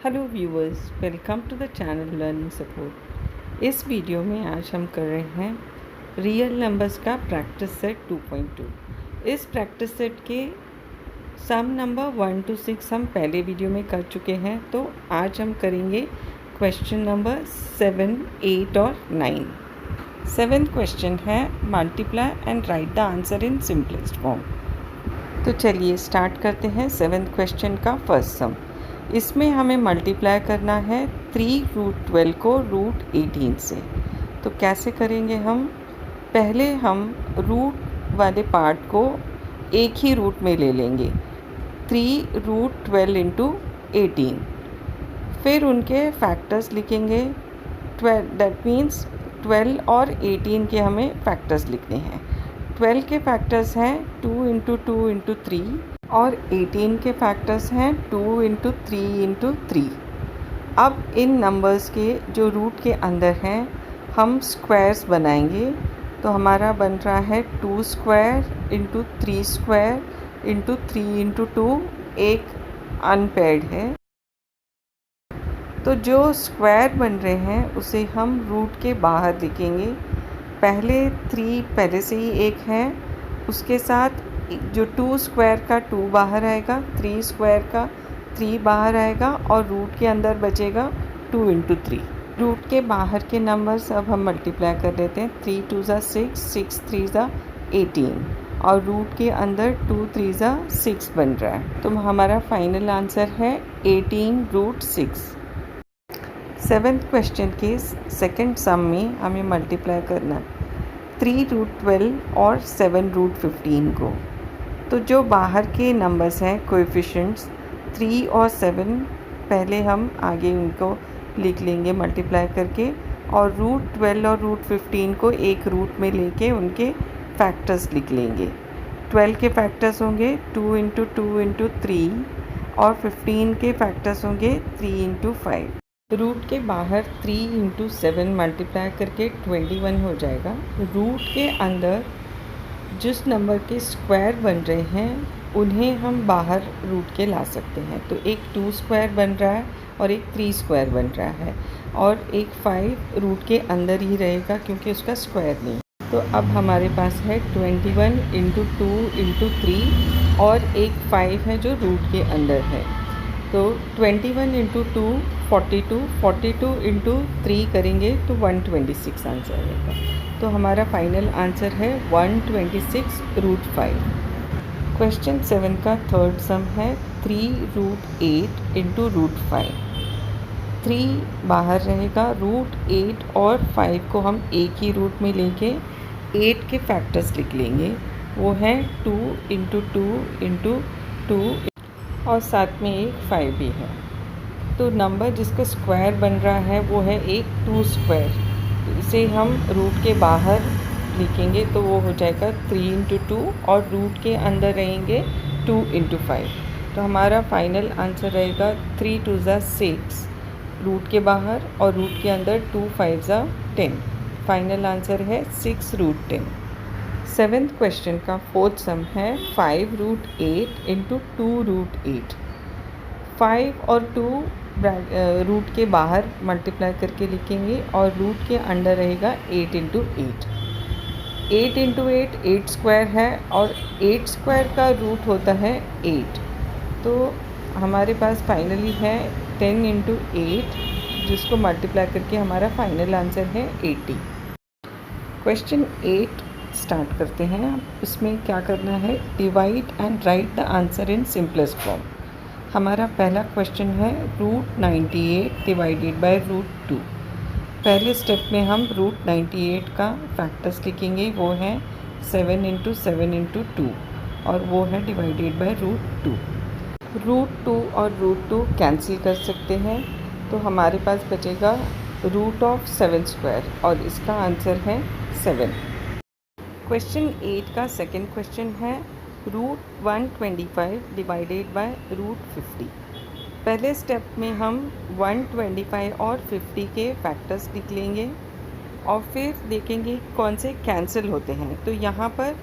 Hello viewers, welcome to the channel learning support. इस video में आज हम कर रहे हैं रियल नंबर्स का प्रैक्टिस सेट 2.2। इस प्रैक्टिस सेट के सम नंबर 1 to 6 हम पहले वीडियो में कर चुके हैं, तो आज हम करेंगे क्वेश्चन नंबर 7, 8 और 9। 7th क्वेश्चन है multiply and right the answer in simplest form. तो चलिए स्टार्ट करते हैं 7th क्वेश्चन का फर्स्ट सम। इसमें हमें मल्टीप्लाई करना है 3√12 को √18 से। तो कैसे करेंगे हम? पहले हम रूट वाले पार्ट को एक ही रूट में ले लेंगे, 3√12 इंटू 18। फिर उनके फैक्टर्स लिखेंगे 12, दैट मीन्स 12 और 18 के हमें फैक्टर्स लिखने हैं। 12 के फैक्टर्स हैं 2 इंटू 2 इंटू 3 और 18 के फैक्टर्स हैं 2 इंटू 3 इंटू 3। अब इन नंबर्स के जो रूट के अंदर हैं हम स्क्वायर्स बनाएंगे। तो हमारा बन रहा है 2 square into 3 square into 3 into 2, एक अनपेयर्ड है। तो जो स्क्वायर बन रहे हैं उसे हम रूट के बाहर लिखेंगे। पहले 3 पहले से ही एक है, उसके साथ जो 2 स्क्वायर का 2 बाहर आएगा, 3 स्क्वायर का 3 बाहर आएगा और रूट के अंदर बचेगा 2 इंटू 3। रूट के बाहर के नंबर्स अब हम मल्टीप्लाई कर लेते हैं। 3 2 ज़ा 6, 6 3 ज़ा 18 और रूट के अंदर 2 3 ज़ा 6 बन रहा है। तो हमारा फाइनल आंसर है 18√6। 7th क्वेश्चन के सेकंड सम में हमें मल्टीप्लाई करना है 3√12 और 7√15 को। तो जो बाहर के नंबर्स हैं कोएफिशिएंट्स 3 और 7, पहले हम आगे उनको लिख लेंगे मल्टीप्लाई करके, और √12 और √15 को एक रूट में लेके उनके फैक्टर्स लिख लेंगे। 12 के फैक्टर्स होंगे 2 इंटू 2 इंटू 3 और 15 के फैक्टर्स होंगे 3 इंटू 5। रूट के बाहर 3 इंटू 7 मल्टीप्लाई करके 21 हो जाएगा। रूट के अंदर जिस नंबर के स्क्वायर बन रहे हैं उन्हें हम बाहर रूट के ला सकते हैं। तो एक 2 स्क्वायर बन रहा है और एक 3 स्क्वायर बन रहा है और एक 5 रूट के अंदर ही रहेगा क्योंकि उसका स्क्वायर नहीं। तो अब हमारे पास है 21 इंटू 2 इंटू 3 और एक 5 है जो रूट के अंदर है। तो 21 इंटू 2 42, 42 इंटू 3 करेंगे तो 126 आंसर आएगा। तो हमारा फाइनल आंसर है 126√5। क्वेश्चन 7 का थर्ड सम है 3√8 इंटू √5। 3 बाहर रहेगा, √8 और 5 को हम एक ही रूट में लेके 8 के फैक्टर्स लिख लेंगे। वो हैं 2 इंटू 2 इंटू 2 और साथ में एक 5 भी है। तो नंबर जिसका स्क्वायर बन रहा है वो है एक 2 स्क्वायर। इसे हम रूट के बाहर लिखेंगे तो वो हो जाएगा 3 इंटू 2 और रूट के अंदर रहेंगे 2 इंटू 5। तो हमारा फाइनल आंसर रहेगा 3 2 ज़ा 6 रूट के बाहर और रूट के अंदर 2 5 ज़ा 10। फाइनल आंसर है 6√10। 7th क्वेश्चन का फोर्थ सम है 5√8 इंटू 2√8। 5 और 2 रूट के बाहर मल्टीप्लाई करके लिखेंगे और रूट के अंदर रहेगा 8 इंटू 8। 8 इंटू 8 8 स्क्वायर है और 8 स्क्वायर का रूट होता है 8। तो हमारे पास फाइनली है 10 इंटू 8, जिसको मल्टीप्लाई करके हमारा फाइनल आंसर है 80। क्वेश्चन 8 स्टार्ट करते हैं। इसमें क्या करना है? Divide and right the answer in simplest form. हमारा पहला क्वेश्चन है √98 डिवाइडेड बाय √2। पहले स्टेप में हम √98 का फैक्टर्स लिखेंगे, वो है 7 इंटू 7 इंटू 2 और वो है डिवाइडेड बाय √2। √2 और √2 कैंसिल कर सकते हैं, तो हमारे पास बचेगा √7² और इसका आंसर है 7। क्वेश्चन 8 का सेकेंड क्वेश्चन है √125 डिवाइडेड बाय √50। पहले स्टेप में हम 125 और 50 के फैक्टर्स लिख लेंगे और फिर देखेंगे कौन से कैंसिल होते हैं। तो यहाँ पर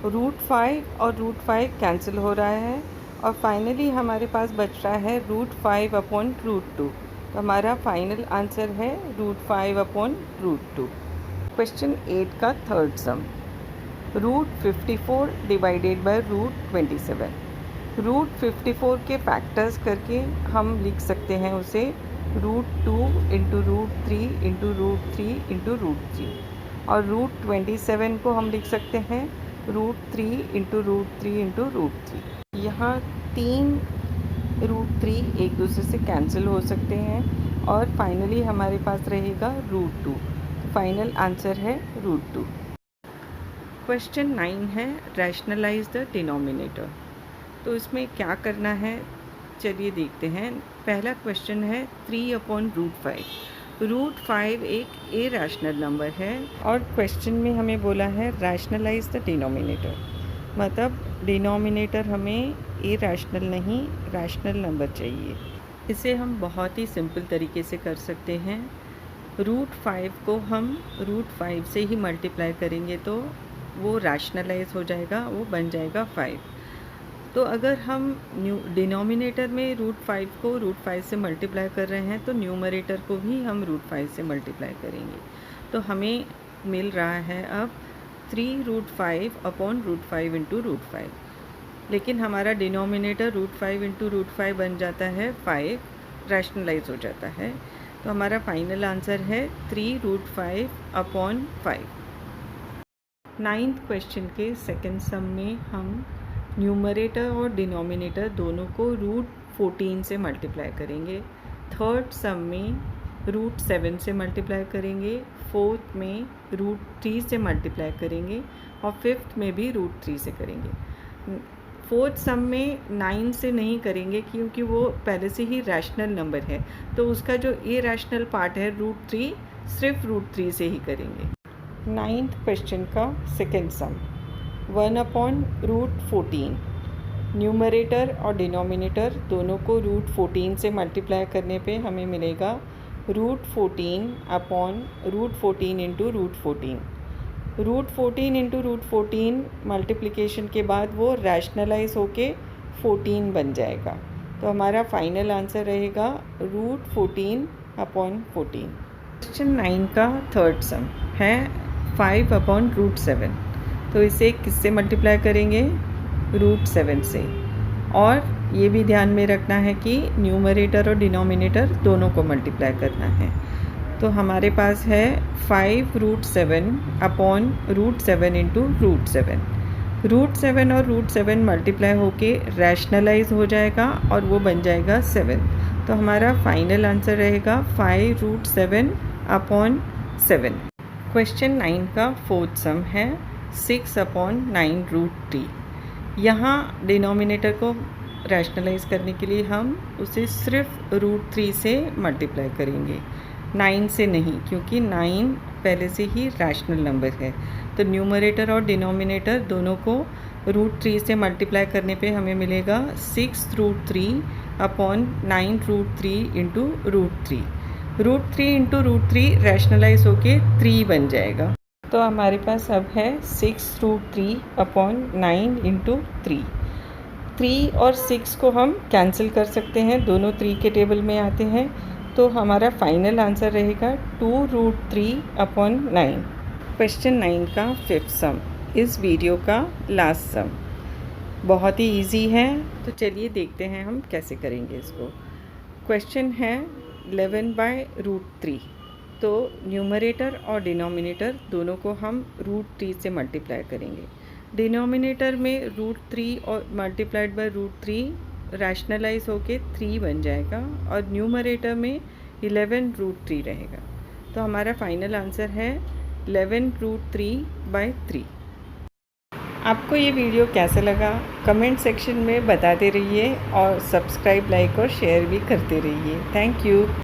√5 और √5 कैंसिल हो रहा है और फाइनली हमारे पास बच रहा है √5 अपॉन √2। तो हमारा फाइनल आंसर है √5 अपॉन √2। क्वेश्चन 8 का थर्ड सम, √54 डिवाइडेड बाय √27। √54 के फैक्टर्स करके हम लिख सकते हैं उसे √2 इंटू √3 इंटू √3 इंटू √3, और √27 को हम लिख सकते हैं √3 इंटू √3 इंटू √3। यहाँ 3 √3 एक दूसरे से कैंसिल हो सकते हैं और फाइनली हमारे पास रहेगा √2। फाइनल आंसर है √2। क्वेश्चन 9 है रैशनलाइज द डिनोमिनेटर। तो इसमें क्या करना है, चलिए देखते हैं। पहला क्वेश्चन है 3 अपॉन √5। √5 एक इरैशनल नंबर है और क्वेश्चन में हमें बोला है रैशनलाइज द डिनोमिनेटर, मतलब डिनोमिनेटर हमें इरैशनल नहीं रैशनल नंबर चाहिए। इसे हम बहुत ही सिंपल तरीके से कर सकते हैं। √5 को हम √5 से ही मल्टीप्लाई करेंगे तो वो रैशनलाइज हो जाएगा, वो बन जाएगा 5। तो अगर हम डिनोमिनेटर में √5 को √5 से मल्टीप्लाई कर रहे हैं तो न्यूमरेटर को भी हम √5 से मल्टीप्लाई करेंगे। तो हमें मिल रहा है अब 3√5 अपॉन √5 इंटू √5, लेकिन हमारा डिनोमिनेटर √5 इंटू √5 बन जाता है 5, रैशनलाइज हो जाता है। तो हमारा फाइनल आंसर है 3√5 अपॉन 5। 9th क्वेश्चन के सेकेंड सम में हम न्यूमरेटर और डिनोमिनेटर दोनों को √14 से मल्टीप्लाई करेंगे। थर्ड सम में √7 से मल्टीप्लाई करेंगे, फोर्थ में √3 से मल्टीप्लाई करेंगे और फिफ्थ में भी √3 से करेंगे। फोर्थ सम में 9 से नहीं करेंगे क्योंकि वो पहले से ही रैशनल नंबर है, तो उसका जो इरैशनल पार्ट है √3 सिर्फ √3 से ही करेंगे। 9th क्वेश्चन का सेकेंड सम, 1 अपॉन √14। न्यूमरेटर और डिनोमिनेटर दोनों को √14 से मल्टीप्लाई करने पे हमें मिलेगा √14 अपॉन √14 इंटू √14। √14 इंटू √14 मल्टीप्लिकेशन के बाद वो रैशनलाइज होके 14 बन जाएगा। तो हमारा फाइनल आंसर रहेगा √14 अपॉन 14। क्वेश्चन 9 का थर्ड सम है 5 अपॉन √7। तो इसे किससे मल्टीप्लाई करेंगे, √7 से। और ये भी ध्यान में रखना है कि न्यूमरेटर और डिनोमिनेटर दोनों को मल्टीप्लाई करना है। तो हमारे पास है 5√7 अपॉन √7 इंटू √7। √7 और √7 मल्टीप्लाई होके रैशनलाइज हो जाएगा और वो बन जाएगा 7। तो हमारा फाइनल आंसर रहेगा 5√7 अपॉन 7। क्वेश्चन 9 का फोर्थ सम है 6 अपॉन 9√3। यहाँ डिनोमिनेटर को रैशनलाइज करने के लिए हम उसे सिर्फ √3 से मल्टीप्लाई करेंगे, 9 से नहीं, क्योंकि 9 पहले से ही रैशनल नंबर है। तो न्यूमरेटर और डिनोमिनेटर दोनों को √3 से मल्टीप्लाई करने पे हमें मिलेगा 6√3 अपॉन 9√3 इंटू √3। √3 इंटू √3 रैशनलाइज होके 3 बन जाएगा। तो हमारे पास अब है 6√3 अपॉन 9 इंटू 3। 3 और 6 को हम कैंसिल कर सकते हैं, दोनों 3 के टेबल में आते हैं। तो हमारा फाइनल आंसर रहेगा 2√3 अपॉन 9। क्वेश्चन 9 का फिफ्थ सम, इस वीडियो का लास्ट सम, बहुत ही इजी है। तो चलिए देखते हैं हम कैसे करेंगे इसको। क्वेश्चन है 11/√3। तो न्यूमरेटर और डिनोमिनेटर दोनों को हम √3 से मल्टीप्लाई करेंगे। डिनोमिनेटर में √3 और मल्टीप्लाइड बाय √3 रैशनलाइज होके 3 बन जाएगा और न्यूमरेटर में 11√3 रहेगा। तो हमारा फाइनल आंसर है 11√3/3। आपको ये वीडियो कैसा लगा कमेंट सेक्शन में बताते रहिए और सब्सक्राइब, लाइक और शेयर भी करते रहिए। Thank you.